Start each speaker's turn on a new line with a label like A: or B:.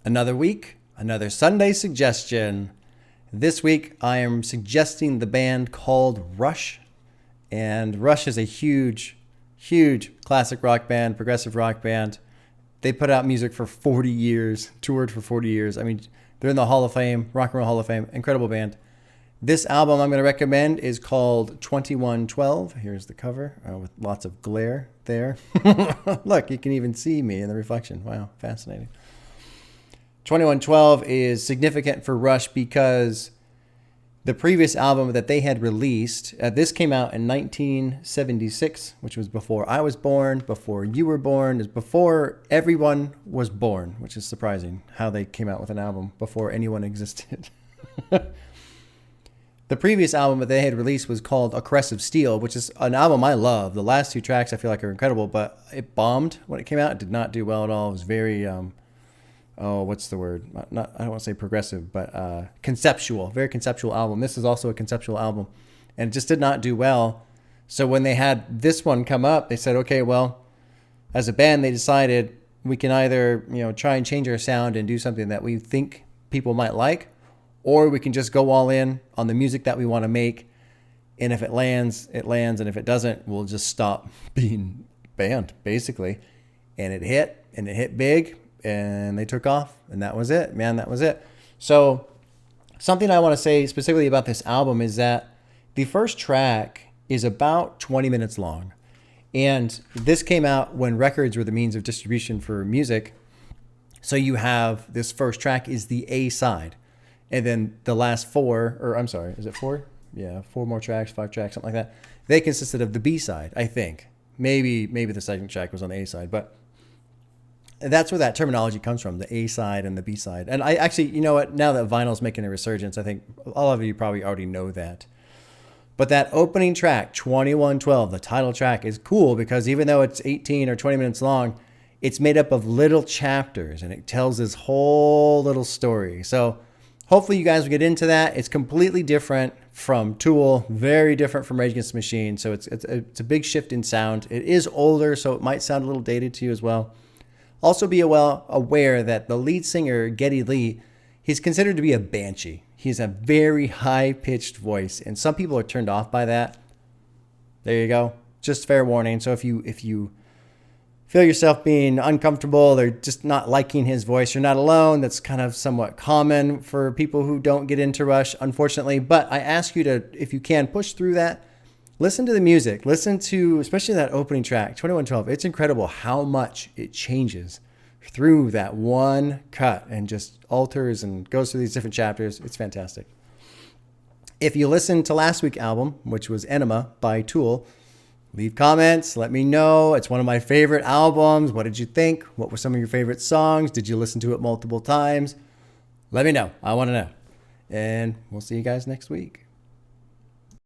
A: Another week, another Sunday suggestion. This week, I am suggesting the band called Rush. And Rush is a huge classic rock band, progressive rock band. They put out music for 40 years, toured for 40 years. I mean, they're in the Hall of Fame, Rock and Roll Hall of Fame. Incredible band. This album I'm going to recommend is called 2112. Here's the cover with lots of glare there. Look, you can even see me in the reflection. Wow, fascinating. 2112 is significant for Rush because the previous album that they had released, this came out in 1976, which was before I was born, before you were born, is before everyone was born, which is surprising how they came out with an album before anyone existed. The previous album that they had released was called A Caress of Steel, which is an album I love. The last two tracks I feel like are incredible, but it bombed when it came out. It did not do well at all. It was very, what's the word? I don't want to say progressive, but conceptual. Very conceptual album. This is also a conceptual album, and it just did not do well. So when they had this one come up, they said, okay, well, as a band, they decided we can either try and change our sound and do something that we think people might like, or we can just go all in on the music that we want to make. And if it lands, it lands. And if it doesn't, we'll just stop being band, basically. And it hit big, and they took off. And that was it, man. That was it. So something I want to say specifically about this album is that the first track is about 20 minutes long. And this came out when records were the means of distribution for music. So you have this first track is the A side. And then the last is it four? Yeah, 4 more tracks, 5 tracks, something like that. They consisted of the B side, I think. Maybe the second track was on the A side, but that's where that terminology comes from, the A side and the B side. And I actually, you know what, now that vinyl's making a resurgence, I think all of you probably already know that. But that opening track, 2112, the title track, is cool because even though it's 18 or 20 minutes long, it's made up of little chapters and it tells this whole little story. So hopefully you guys will get into that. It's completely different from Tool, very different from Rage Against the Machine. So it's a big shift in sound. It is older, so it might sound a little dated to you as well. Also be aware that the lead singer, Geddy Lee, he's considered to be a banshee. He has a very high-pitched voice, and some people are turned off by that. There you go. Just fair warning. So if you feel yourself being uncomfortable or just not liking his voice, you're not alone. That's kind of somewhat common for people who don't get into Rush, unfortunately. But I ask you to, if you can, push through that. Listen to the music. Listen to, especially that opening track, 2112. It's incredible how much it changes through that one cut and just alters and goes through these different chapters. It's fantastic. If you listened to last week's album, which was Aenima by Tool, leave comments. Let me know. It's one of my favorite albums. What did you think? What were some of your favorite songs? Did you listen to it multiple times? Let me know. I want to know. And we'll see you guys next week.